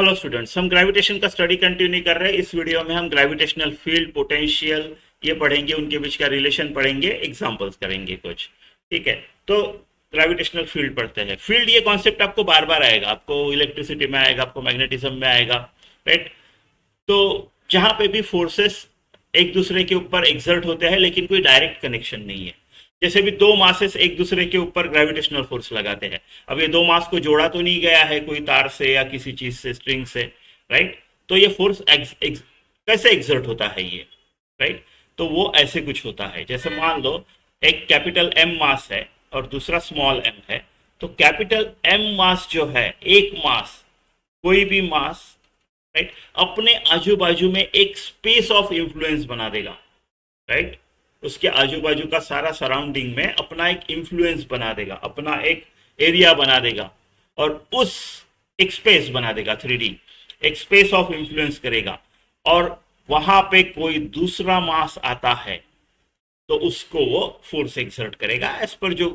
Hello students, हम gravitation का study continue कर रहे हैं। इस वीडियो में हम ग्रेविटेशनल फील्ड, पोटेंशियल ये पढ़ेंगे, उनके बीच का रिलेशन पढ़ेंगे, एग्जांपल्स करेंगे कुछ। ठीक है, तो ग्रेविटेशनल फील्ड पढ़ते हैं। फील्ड ये कॉन्सेप्ट आपको बार बार आएगा, आपको इलेक्ट्रिसिटी में आएगा, आपको मैग्नेटिज्म में आएगा, राइट। तो जहां पे भी फोर्सेस एक दूसरे के ऊपर एग्जर्ट होते हैं लेकिन कोई डायरेक्ट कनेक्शन नहीं है, जैसे भी दो मासेस एक दूसरे के ऊपर ग्रेविटेशनल फोर्स लगाते हैं। अब ये दो मास को जोड़ा तो नहीं गया है कोई तार से या किसी चीज से, स्ट्रिंग से, राइट। तो ये फोर्स कैसे एग्जर्ट होता है ये, राइट। तो वो ऐसे कुछ होता है, जैसे मान लो एक कैपिटल एम मास है और दूसरा स्मॉल एम है। तो कैपिटल एम मास जो है, एक मास, कोई भी मास, राइट, अपने आजू बाजू में एक स्पेस ऑफ इंफ्लुएंस बना देगा, राइट। उसके आजू बाजू का सारा सराउंडिंग में अपना एक इंफ्लुएंस बना देगा, अपना एक एरिया बना देगा, और उस एक स्पेस बना देगा, 3D एक स्पेस ऑफ इंफ्लुएंस करेगा। और वहां पे कोई दूसरा मास आता है तो उसको वो फोर्स एक्सर्ट करेगा, एज पर जो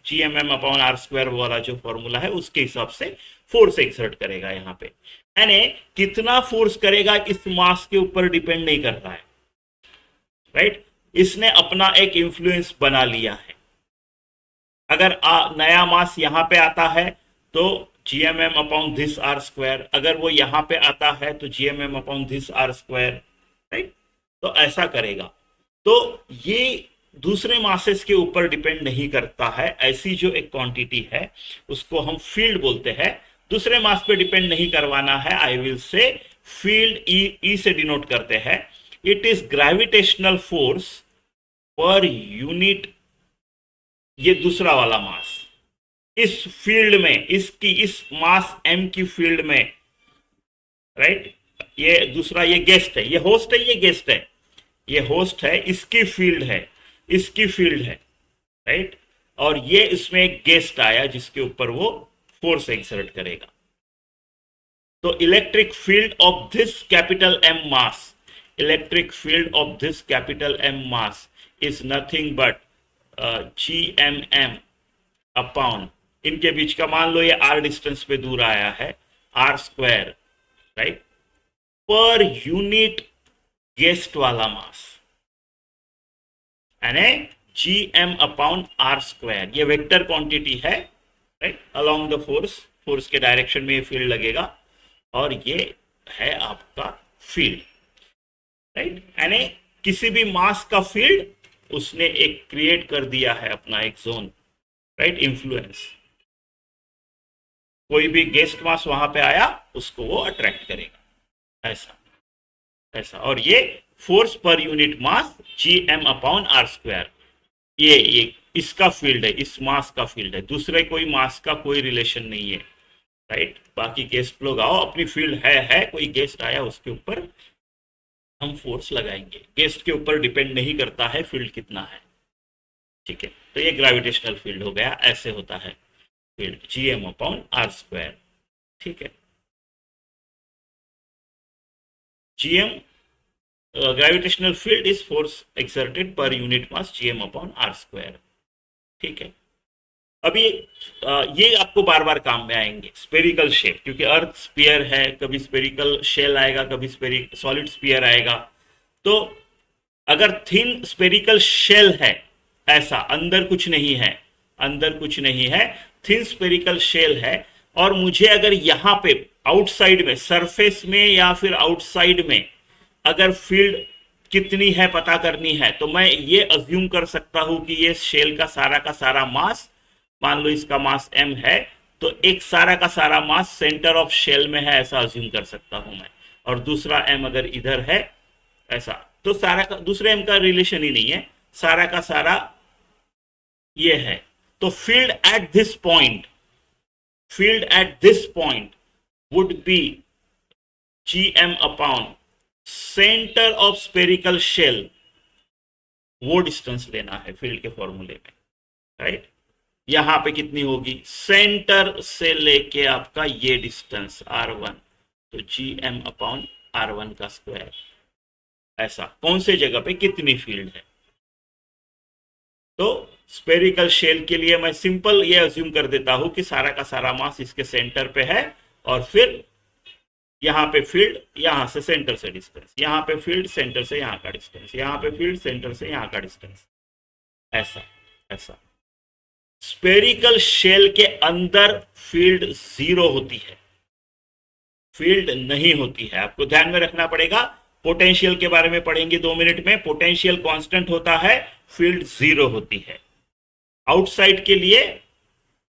GMM/R² वाला जो फॉर्मूला है उसके हिसाब से फोर्स एक्सर्ट करेगा यहाँ पे। यानी कितना फोर्स करेगा इस मास के ऊपर डिपेंड नहीं करता है, राइट। इसने अपना एक इंफ्लुएंस बना लिया है। अगर नया मास यहां पे आता है तो GMM/this R², अगर वो यहां पे आता है तो GMM/this R², राइट। तो ऐसा करेगा। तो ये दूसरे मासेस के ऊपर डिपेंड नहीं करता है। ऐसी जो एक क्वांटिटी है उसको हम फील्ड बोलते हैं। दूसरे मास पे डिपेंड नहीं करवाना है। I will say field E से डिनोट करते हैं। It is gravitational force per unit, ये दूसरा वाला मास इस फील्ड में, इस मास m की फील्ड में, राइट। ये दूसरा, ये गेस्ट है, ये होस्ट है, ये गेस्ट है। ये होस्ट है, इसकी फील्ड है, इसकी फील्ड है, राइट। और ये इसमें एक गेस्ट आया जिसके ऊपर वो फोर्स एक्सर्ट करेगा। तो electric field of this capital M mass, electric field of this capital M mass is nothing but GMM upon, इनके बीच का मान लो ये R डिस्टेंस पे दूर आया है, R², right, per unit guest वाला मास, यानी GM/R²। ये वेक्टर क्वांटिटी है, right, along the force, force के डायरेक्शन में ये फील्ड लगेगा, और ये है आपका फील्ड, राइट। यानी किसी भी मास का फील्ड उसने एक क्रिएट कर दिया है, अपना एक जोन, राइट, इन्फ्लुएंस। कोई भी गेस्ट मास वहां पे आया उसको वो अट्रैक्ट करेगा, ऐसा ऐसा। और ये फोर्स पर यूनिट मास GM/R², ये इसका फील्ड है, इस मास का फील्ड है। दूसरे कोई मास का कोई रिलेशन नहीं है, राइट। बाकी गेस्ट लोग आओ, अपनी फील्ड है, कोई गेस्ट आया उसके ऊपर हम फोर्स लगाएंगे। गेस्ट के ऊपर डिपेंड नहीं करता है फील्ड कितना है, ठीक है। तो ये ग्रेविटेशनल फील्ड हो गया, ऐसे होता है फील्ड GM/R², ठीक है। GM gravitational field is force exerted पर यूनिट मास GM/R², ठीक है। अभी ये आपको बार बार काम में आएंगे। स्पेरिकल शेप, क्योंकि अर्थ स्फीयर है, कभी स्पेरिकल शेल आएगा, कभी सॉलिड स्फीयर आएगा। तो अगर थिन स्पेरिकल शेल है, ऐसा अंदर कुछ नहीं है, अंदर कुछ नहीं है, थिन स्पेरिकल शेल है, और मुझे अगर यहाँ पे आउटसाइड में, सरफेस में या फिर आउटसाइड में अगर फील्ड कितनी है पता करनी है, तो मैं ये अज्यूम कर सकता हूं कि ये शेल का सारा मास, मान लो इसका मास m है, तो एक सारा का सारा मास सेंटर ऑफ शेल में है, ऐसा अज्यूम कर सकता हूं मैं। और दूसरा m अगर इधर है, ऐसा, तो सारा का दूसरे m का रिलेशन ही नहीं है, सारा का सारा ये है। तो field at this point, field at this point would be GM upon centre of spherical shell. वो डिस्टेंस लेना है फील्ड के फॉर्मूले में, राइट। यहां पे कितनी होगी, सेंटर से लेके आपका ये डिस्टेंस R1, तो GM/R1 का स्क्वायर। ऐसा कौन से जगह पे कितनी फील्ड है। तो स्पेरिकल शेल के लिए मैं सिंपल ये अज्यूम कर देता हूं कि सारा का सारा मास इसके सेंटर पे है, और फिर यहाँ पे फील्ड, यहाँ से सेंटर से डिस्टेंस, यहाँ पे फील्ड सेंटर से यहाँ का डिस्टेंस, यहाँ पे फील्ड सेंटर से यहाँ का डिस्टेंस, ऐसा ऐसा। स्पेरिकल शेल के अंदर फील्ड जीरो होती है, फील्ड नहीं होती है, आपको ध्यान में रखना पड़ेगा। पोटेंशियल के बारे में पढ़ेंगे 2 मिनट में, पोटेंशियल कांस्टेंट होता है, फील्ड जीरो होती है। आउटसाइड के लिए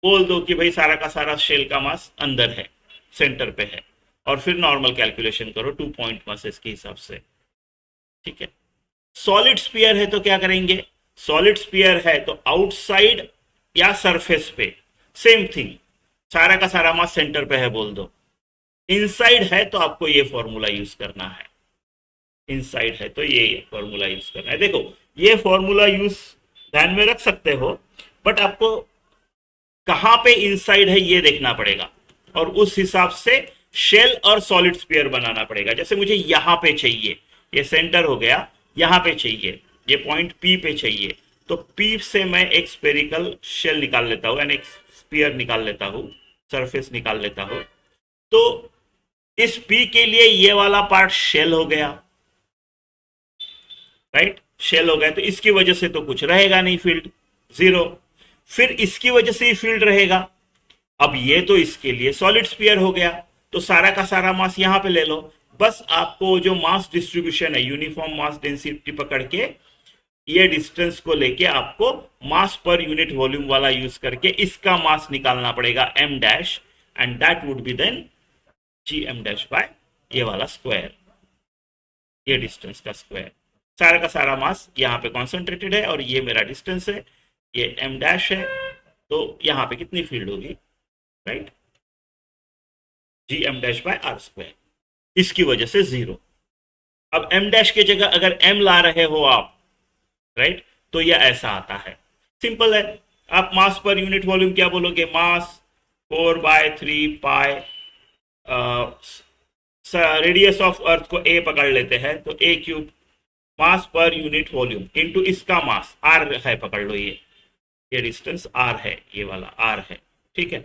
बोल दो कि भाई सारा का सारा शेल का मास अंदर है, सेंटर पे है, और फिर नॉर्मल कैलकुलेशन करो 2 पॉइंट मासेस के हिसाब से, ठीक है। सॉलिड स्पीयर है तो क्या करेंगे, सॉलिड स्पीयर है तो आउटसाइड या सरफेस पे सेम थिंग, सारा का सारा मास सेंटर पे है बोल दो। इनसाइड है तो आपको ये फॉर्मूला यूज करना है, इनसाइड है तो ये फॉर्मूला यूज करना है। देखो ये फॉर्मूला यूज ध्यान में रख सकते हो, बट आपको कहां पे इनसाइड है ये देखना पड़ेगा, और उस हिसाब से शेल और सॉलिड स्पीयर बनाना पड़ेगा। जैसे मुझे यहां पे चाहिए, ये सेंटर हो गया, यहां पे चाहिए, ये पॉइंट पी पे चाहिए, तो पी से मैं एक स्पेरिकल शेल निकाल लेता हूं, यानी एक स्पीयर निकाल लेता हूं, सरफेस निकाल लेता हूं। तो इस पी के लिए ये वाला पार्ट शेल हो गया, राइट, शेल हो गया, तो इसकी वजह से तो कुछ रहेगा नहीं, फील्ड जीरो। फिर इसकी वजह से ही फील्ड रहेगा। अब ये तो इसके लिए सॉलिड स्पीयर हो गया, तो सारा का सारा मास यहां पे ले लो। बस आपको जो मास डिस्ट्रीब्यूशन है, यूनिफॉर्म मास डेंसिटी पकड़ के ये डिस्टेंस को लेके आपको मास पर यूनिट वॉल्यूम वाला यूज करके इसका मास निकालना पड़ेगा m dash, and that would be then G M dash by ये वाला स्क्वायर, ये डिस्टेंस का स्क्वायर। सारा का सारा मास यहाँ पे कॉन्सेंट्रेटेड है और ये मेरा डिस्टेंस है, ये m डैश है, तो यहाँ पे कितनी फील्ड होगी, right, G M dash by R square, इसकी वजह से जीरो। अब m डैश की जगह अगर m ला रहे हो आप, राइट, तो यह ऐसा आता है, सिंपल है। आप मास पर यूनिट वॉल्यूम क्या बोलोगे, मास 4/3 पाई, रेडियस ऑफ अर्थ को a पकड़ लेते हैं तो a cube, mass per unit volume into इसका मास r है, पकड़ लो, ये डिस्टेंस r है, ये वाला r है, ठीक है।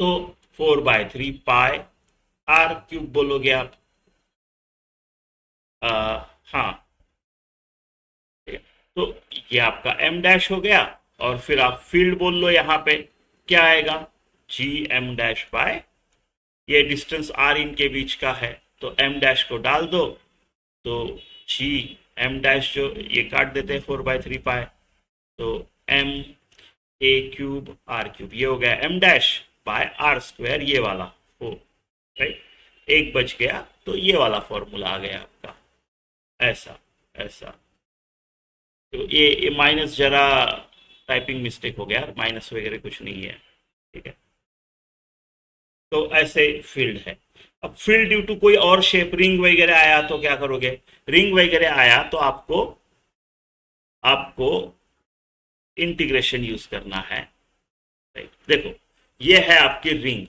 तो 4/3 पाई r क्यूब बोलोगे आप, हाँ, तो ये आपका m डैश हो गया, और फिर आप फील्ड बोल लो, यहाँ पे क्या आएगा, जी एम डैश बाय, ये डिस्टेंस r इनके बीच का है, तो m डैश को डाल दो, तो जी एम डैश जो ये काट देते हैं 4/3 पाई, तो m a cube r cube, ये हो गया m dash by r square, ये वाला 4, राइट, एक बच गया, तो ये वाला फॉर्मूला आ गया आपका, ऐसा ऐसा। तो ये माइनस जरा टाइपिंग मिस्टेक हो गया, माइनस वगैरह कुछ नहीं है, ठीक है। तो ऐसे फील्ड है। अब फील्ड ड्यू टू कोई और शेप, रिंग वगैरह आया तो क्या करोगे, रिंग वगैरह आया तो आपको आपको इंटीग्रेशन यूज करना है, राइट। देखो ये है आपकी रिंग,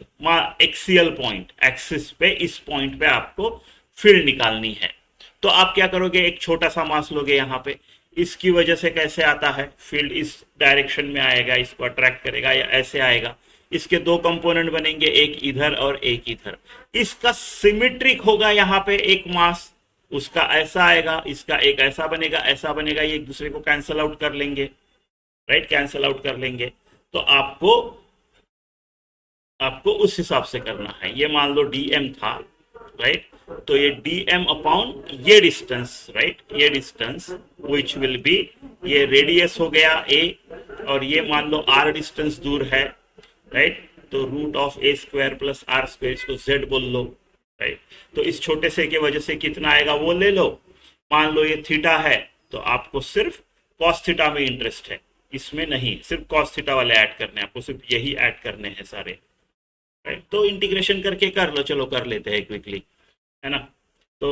एक्सियल पॉइंट, एक्सिस पे इस पॉइंट पे आपको फील्ड निकालनी है। तो आप क्या करोगे, एक छोटा सा मास लोगे यहाँ पे, इसकी वजह से कैसे आता है, फील्ड इस डायरेक्शन में आएगा, इसको अट्रैक्ट करेगा, या ऐसे आएगा, इसके दो कंपोनेंट बनेंगे, एक इधर और एक इधर, इसका सिमेट्रिक होगा, यहाँ पे एक मास, उसका ऐसा आएगा, इसका एक ऐसा बनेगा, ऐसा बनेगा, ये एक दूसरे को कैंसल आउट कर लेंगे, राइट, कैंसल आउट कर लेंगे। तो आपको आपको उस हिसाब से करना है। ये मान लो dm था, राइट, तो ये dm अपॉन ये डिस्टेंस, राइट, ये डिस्टेंस विच विल बी, ये रेडियस हो गया a, और ये मान लो r डिस्टेंस दूर है, राइट, तो root of a square plus r square, इसको z बोल लो, राइट। तो इस छोटे से के वजह से कितना आएगा वो ले लो, मान लो ये थीटा है, तो आपको सिर्फ कॉस थीटा में इंटरेस्ट है, इसमें नहीं, सिर्फ कॉस थीटा वाले ऐड करने हैं आपको, सिर्फ यही ऐड करने हैं सारे, राइट। तो इंटीग्रेशन करके कर लो, चलो कर लेते हैं क्विकली, है ना। तो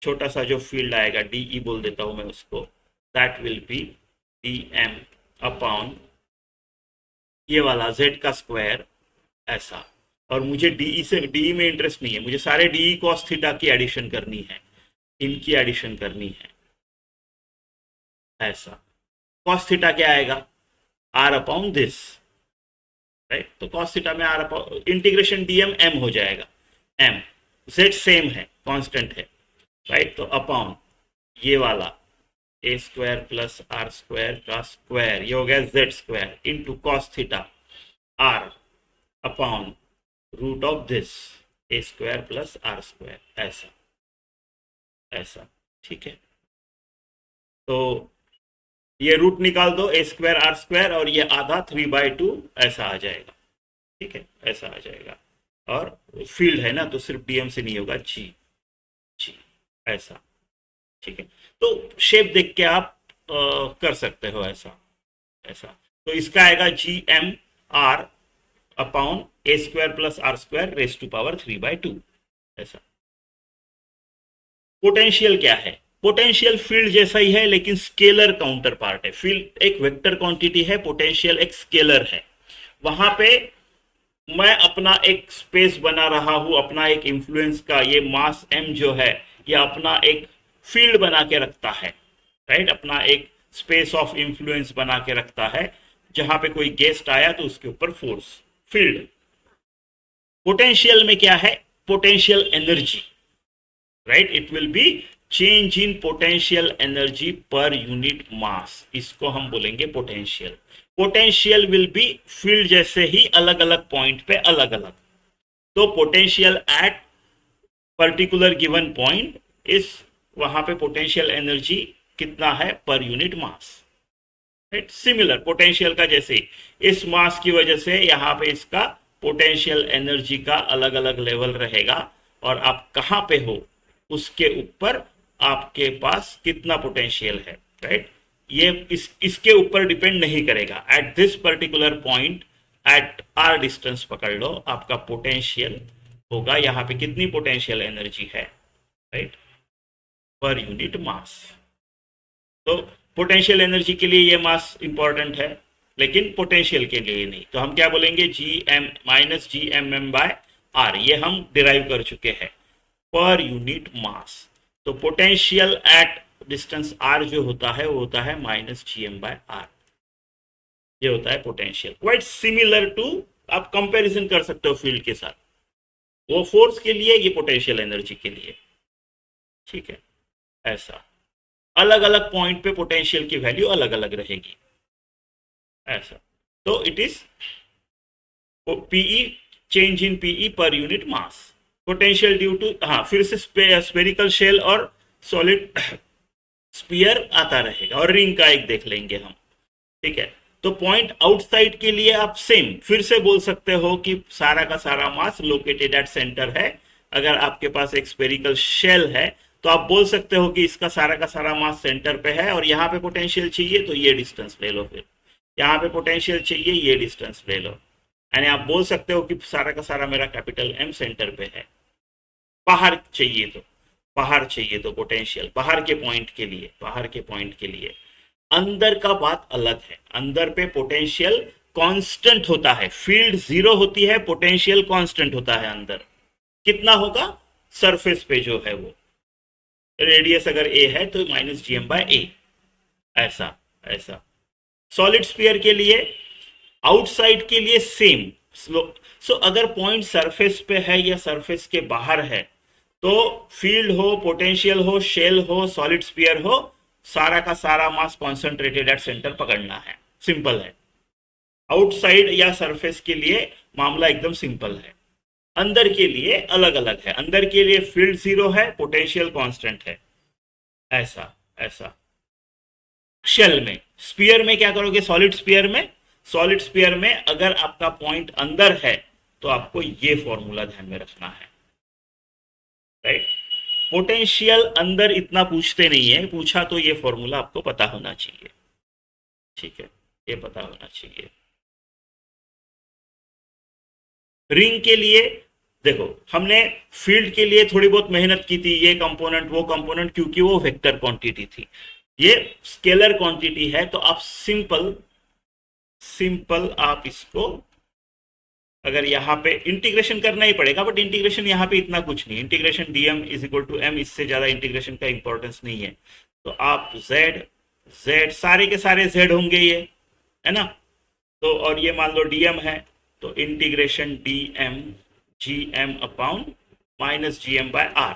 छोटा सा जो फील्ड आएगा, डी बोल देता हूं मैं उसको, that will be D M upon ये वाला z का स्क्वायर, ऐसा। और मुझे डी से डी में इंटरेस्ट नहीं है, मुझे सारे डी कॉस थीटा की एडिशन करनी है, इनकी एडिशन करनी है, ऐसा। कॉस थीटा क्या आएगा, आर अपॉन दिस, राइट। तो कॉस थीटा में R upon integration DM M हो जाएगा, एम, जेड सेम है, कांस्टेंट है, राइट। तो अपॉन ये वाला A square plus R square का स्क्वायर, ये हो गया Z square into cos theta R upon root of this A square plus R square, ऐसा ऐसा, ठीक है। तो ये रूट निकाल दो, ए स्क्वायर आर स्क्वायर, और ये आधा 3/2 ऐसा आ जाएगा, ठीक है, ऐसा आ जाएगा। और फील्ड है ना, तो सिर्फ डीएम से नहीं होगा, जी जी, ऐसा, ठीक है। तो शेप देख के आप कर सकते हो ऐसा ऐसा। तो इसका आएगा G M R upon A square plus R square raise to power 3/2, ऐसा। पोटेंशियल क्या है? पोटेंशियल फील्ड जैसा ही है, लेकिन स्केलर काउंटर पार्ट है। फील्ड एक वेक्टर क्वांटिटी है, पोटेंशियल एक स्केलर है। वहां पे मैं अपना एक स्पेस बना रहा हूं, अपना एक इंफ्लुएंस का, ये मास एम जो है, ये अपना एक फील्ड बना के रखता है, राइट। अपना एक स्पेस ऑफ इंफ्लुएंस बना के रखता है, जहां पे कोई गेस्ट आया तो उसके ऊपर फोर्स, फील्ड। पोटेंशियल में क्या है? Potential energy, right. It will be change in potential energy पर यूनिट मास, इसको हम बोलेंगे potential. Potential will be field जैसे ही अलग अलग पॉइंट पे अलग अलग। तो potential at particular given point इस, वहां पे पोटेंशियल एनर्जी कितना है पर यूनिट मास, राइट। सिमिलर पोटेंशियल का जैसे इस मास की वजह से यहाँ पे इसका पोटेंशियल एनर्जी का अलग अलग लेवल रहेगा, और आप कहाँ पे हो उसके ऊपर आपके पास कितना पोटेंशियल है, राइट। ये इसके ऊपर डिपेंड नहीं करेगा। At this particular point, at R distance पकड़ लो, आपका पोटेंशियल होगा, यहाँ पे कितनी पोटेंशियल एनर्जी है, राइट, पर यूनिट मास। तो पोटेंशियल एनर्जी के लिए ये मास इंपॉर्टेंट है, लेकिन पोटेंशियल के लिए नहीं। तो हम क्या बोलेंगे? G M minus G M M by R, ये हम डिराइव कर चुके हैं, पर यूनिट मास। तो पोटेंशियल एट डिस्टेंस आर जो होता है वो होता है minus G M by R, ये होता है पोटेंशियल। क्वाइट सिमिलर टू, आप कंपैरिजन कर सकते हो फील्ड के साथ, वो फोर्स के लिए, ये पोटेंशियल एनर्जी के लिए, ठीक है। ऐसा अलग अलग पॉइंट पे पोटेंशियल की वैल्यू अलग अलग रहेगी, ऐसा। तो it is PE, change in PE per unit mass. Potential due to, हाँ, फिर से स्पेरिकल शेल और सॉलिड स्पीयर आता रहेगा, और रिंग का एक देख लेंगे हम, ठीक है। तो पॉइंट आउटसाइड के लिए आप सेम फिर से बोल सकते हो कि सारा का सारा मास लोकेटेड एट सेंटर है। अगर आपके पास एक स्पेरिकल शेल है तो आप बोल सकते हो कि इसका सारा का सारा मास सेंटर पे है, और यहाँ पे पोटेंशियल चाहिए तो ये डिस्टेंस ले लो, फिर यहाँ पे पोटेंशियल चाहिए, ये डिस्टेंस ले लो। यानी आप बोल सकते हो कि सारा का सारा मेरा कैपिटल एम सेंटर पे है। बाहर चाहिए तो, बाहर चाहिए तो पोटेंशियल बाहर के पॉइंट के लिए, बाहर के पॉइंट के लिए। अंदर का बात अलग है, अंदर पे पोटेंशियल कांस्टेंट होता है, फील्ड जीरो होती है, पोटेंशियल कांस्टेंट होता है अंदर। कितना होगा? सरफेस पे जो है वो, रेडियस अगर ए है तो माइनस जी एम बाय ए, ऐसा ऐसा। सॉलिड स्फीयर के लिए, आउटसाइड के लिए सेम। सो अगर पॉइंट सरफेस पे है या सरफेस के बाहर है, तो फील्ड हो, पोटेंशियल हो, शेल हो, सॉलिड स्फीयर हो, सारा का सारा मास कॉन्सेंट्रेटेड एट सेंटर पकड़ना है। सिंपल है। आउटसाइड या सरफेस के लिए मामला एकदम सिंपल है। अंदर के लिए अलग अलग है। अंदर के लिए फील्ड जीरो है, पोटेंशियल कांस्टेंट है, ऐसा ऐसा। शेल में, स्पीयर में क्या करोगे? सॉलिड स्पीयर में, सॉलिड स्पीयर में अगर आपका पॉइंट अंदर है तो आपको ये फॉर्मूला ध्यान में रखना है, राइट। पोटेंशियल अंदर इतना पूछते नहीं है, पूछा तो ये फॉर्मूला आपको पता होना चाहिए, ठीक है, ये पता होना चाहिए। रिंग के लिए देखो, हमने फील्ड के लिए थोड़ी बहुत मेहनत की थी, ये कंपोनेंट वो कंपोनेंट, क्योंकि वो वेक्टर क्वांटिटी थी। ये स्केलर क्वांटिटी है, तो आप सिंपल सिंपल आप इसको, अगर यहाँ पे इंटीग्रेशन करना ही पड़ेगा, बट इंटीग्रेशन यहाँ पे इतना कुछ नहीं, integration DM is equal to M, इससे ज्यादा इंटीग्रेशन का इंपॉर्टेंस नहीं है। तो आप जेड जेड सारे के सारे जेड होंगे ये, है ना। तो और ये मान लो डीएम है, तो integration D M G M upon minus G M by R,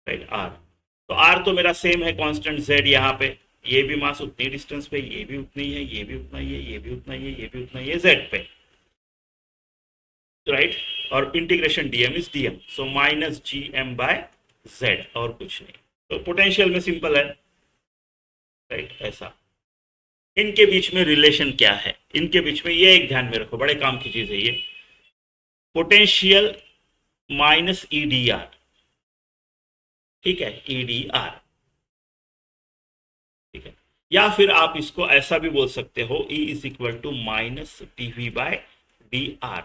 right R. तो आर तो मेरा सेम है कांस्टेंट जेड यहाँ पे, ये भी मास उतनी डिस्टेंस पे, ये भी उतनी है, ये भी उतना ही है, ये भी उतना ही है, ये भी उतना ही है जेड पे, राइट। और integration DM is DM, so minus G M by Z, और कुछ नहीं। तो पोटेंशियल में सिंपल है, राइट ऐसा। इनके बीच में रिलेशन क्या है, इनके बीच में ये एक ध्यान में रखो, बड़े काम की चीज है ये। पोटेंशियल माइनस ईडीआर, ठीक है, ईडीआर, ठीक है। या फिर आप इसको ऐसा भी बोल सकते हो, E is equal to minus DV by D R,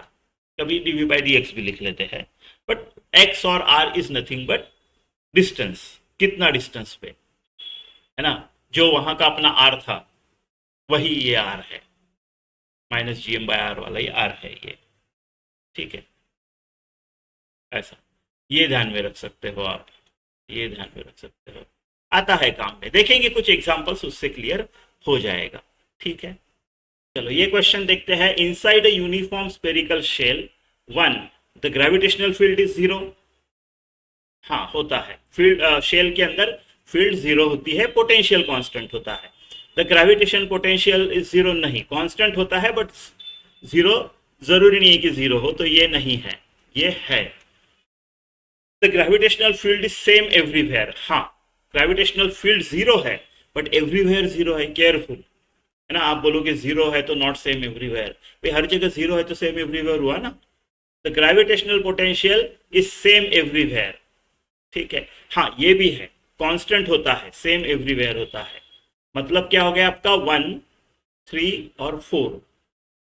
कभी डीवी बाय डी एक्स भी लिख लेते हैं, बट एक्स और R is nothing but distance, कितना डिस्टेंस पे, है ना, जो वहां का अपना आर था वही ये आर है, minus G M by R वाला ये आर है ये, ठीक है ऐसा। ये ध्यान में रख सकते हो आप, ये ध्यान में रख सकते हो, आता है काम में, देखेंगे कुछ एग्जांपल्स, उससे क्लियर हो जाएगा, ठीक है। चलो ये क्वेश्चन देखते हैं। Inside a uniform spherical shell one the gravitational field is zero. हाँ होता है, फील्ड शेल के अंदर फील्ड जीरो होती है, पोटेंशियल कांस्टेंट होता है। The gravitation potential is zero, नहीं कांस्टेंट होता है बट जीरो जरूरी नहीं है कि जीरो हो, तो ये नहीं है, ये है। The gravitational field is same everywhere, हाँ ग्रेविटेशनल फील्ड जीरो है बट एवरीवेयर जीरो है, केयरफुल, है ना। आप बोलोगे जीरो है तो नॉट सेम एवरीवेयर, भाई हर जगह जीरो है तो सेम एवरीवेयर हुआ ना। The gravitational potential is same everywhere, ठीक है। हाँ ये भी है, कांस्टेंट होता है, सेम एवरीवेयर होता है, मतलब क्या हो गया आपका 1, 3 और 4,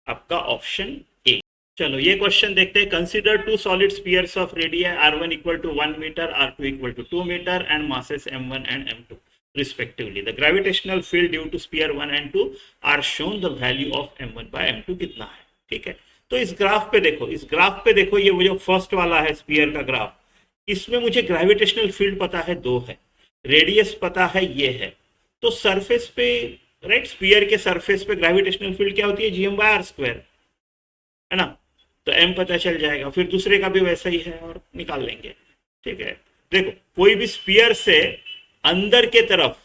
आपका ऑप्शन ए। चलो ये क्वेश्चन देखते हैं। Consider two solid spheres of radii r1 equal to 1 metre, r2 equal to 2 metre and masses m1 and m2 respectively. The gravitational field due to sphere 1 and 2 are shown. The value of m1 by m2 कितना है, ठीक है। तो इस graph पे देखो, इस graph पे देखो, ये वो जो फर्स्ट वाला है स्पीयर का ग्राफ, इसमें मुझे ग्रेविटेशनल फील्ड पता है 2 है, रेडियस पता है ये है, तो सरफेस पे, राइट, स्पीयर के सरफेस पे ग्रेविटेशनल फील्ड क्या होती है, जीएम बाय आर स्क्वायर, है ना। तो एम पता चल जाएगा, फिर दूसरे का भी वैसा ही है और निकाल लेंगे, ठीक है। देखो कोई भी स्पीयर से अंदर के तरफ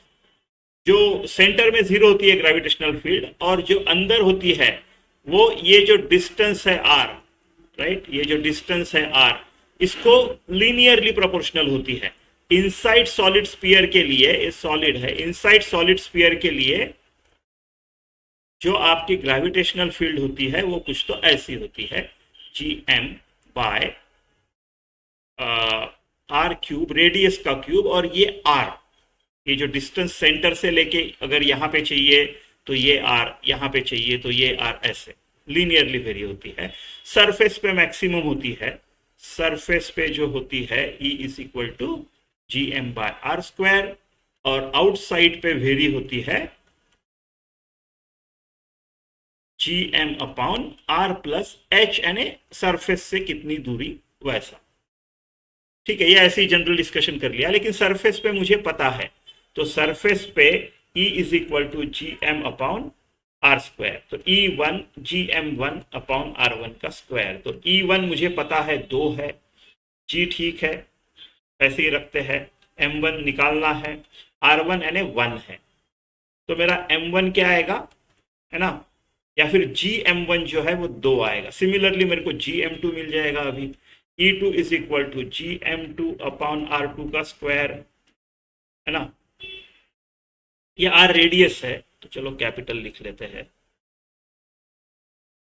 जो सेंटर में जीरो होती है ग्रेविटेशनल फील्ड, और जो अंदर होती है वो ये जो डिस्टेंस है आर, राइट, ये जो डिस्टेंस है आर, इसको लीनियरली प्रोपोर्शनल होती है। इनसाइड सॉलिड स्पीयर के लिए, ये सॉलिड है, इनसाइड सॉलिड स्पीयर के लिए जो आपकी ग्रेविटेशनल फील्ड होती है वो कुछ तो ऐसी होती है, G M by R cube, radius का क्यूब, और ये आर, ये जो डिस्टेंस सेंटर से लेके अगर यहाँ पे चाहिए तो ये आर, यहाँ पे चाहिए तो ये आर, ऐसे लीनियरली वेरी होती है। सरफेस पे मैक्सिमम होती है, सरफेस पे जो होती है E is equal to G M by R square, और आउटसाइड पे वेरी होती है G M upon R plus H, यानी सरफेस से कितनी दूरी वैसा, ठीक है। ये ऐसे ही जनरल डिस्कशन कर लिया, लेकिन सरफेस पे मुझे पता है, तो सरफेस पे E is equal to G M upon R square, तो E1 G M one upon R one का स्क्वायर, तो E1 मुझे पता है 2 है, जी ठीक है ऐसे ही रखते हैं, M1 निकालना है, R1 यानी 1 है, तो मेरा M1 क्या आएगा, है ना, या फिर जी एम वन जो है वो 2 आएगा। सिमिलरली मेरे को जी एम टू मिल जाएगा अभी, E2 is equal to G M two upon R2 का स्क्वायर, है ना। ये आर रेडियस है तो चलो कैपिटल लिख लेते हैं,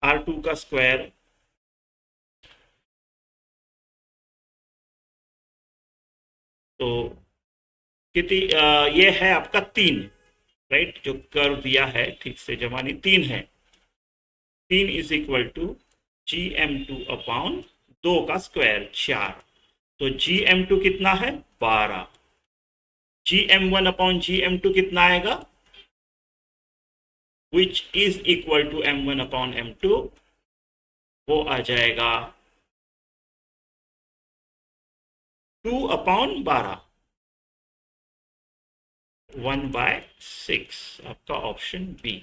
R2 का स्क्वायर, तो कितनी ये है आपका 3, राइट, जो कर्व दिया है ठीक से जमा नहीं, 3 है, 3 is equal to G M two upon 2 का स्क्वायर 4, तो जी एम टू कितना है 12, G M one upon G M two कितना आएगा, which is equal to M one upon M two, वो आ जाएगा 2 अपॉन 12, 1/6, आपका ऑप्शन बी।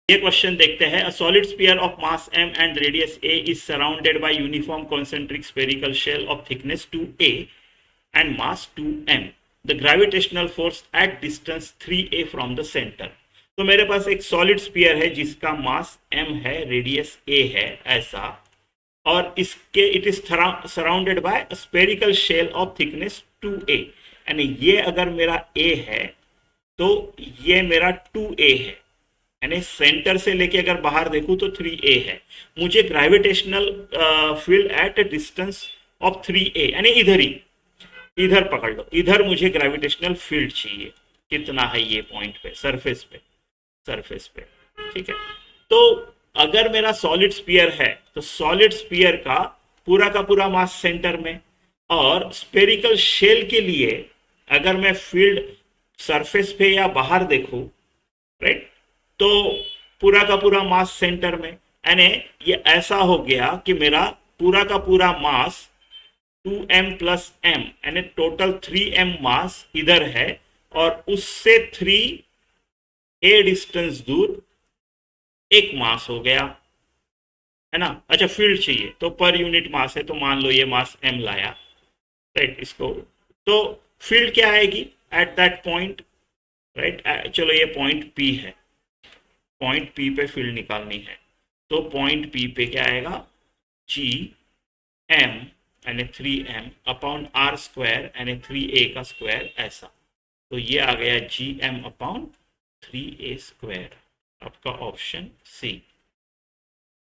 ये क्वेश्चन देखते हैं। A solid sphere of mass m and radius a is surrounded by uniform concentric spherical shell of thickness 2a and mass 2m। The gravitational force at distance 3a from the centre. तो मेरे पास एक solid sphere है जिसका mass m है, radius a है, ऐसा, और इसके it is surrounded by spherical shell of thickness 2a। यानी ये अगर मेरा a है तो ये मेरा 2a है, यानी सेंटर से लेके अगर बाहर देखूं तो 3a है। मुझे gravitational field at a distance of 3a, यानी इधर ही, इधर पकड़ लो, इधर मुझे ग्रेविटेशनल फील्ड चाहिए। कितना है ये पॉइंट पे, सरफेस पे, सरफेस पे, ठीक है। तो अगर मेरा सॉलिड स्फीयर है तो सॉलिड स्फीयर का पूरा मास सेंटर में, और स्फेरिकल शेल के लिए अगर मैं फील्ड सरफेस पे या बाहर देखूं, राइट, तो पूरा का पूरा मास सेंटर में, यानी ये ऐसा हो गया कि मेरा पूरा का पूरा मास 2m प्लस m, यानी टोटल 3m मास इधर है, और उससे 3a डिस्टेंस दूर एक मास हो गया, है ना। अच्छा, फील्ड चाहिए तो पर यूनिट मास है, तो मान लो ये मास m लाया, राइट, इसको, तो फील्ड क्या आएगी एट दैट पॉइंट, राइट। चलो ये पॉइंट P है, पॉइंट P पे फील्ड निकालनी है, तो पॉइंट P पे क्या आएगा, जी m यानी 3m अपॉन r स्क्वायर यानी 3a का स्क्वायर, ऐसा। तो ये आ गया gm अपॉन 3a स्क्वायर, आपका ऑप्शन सी।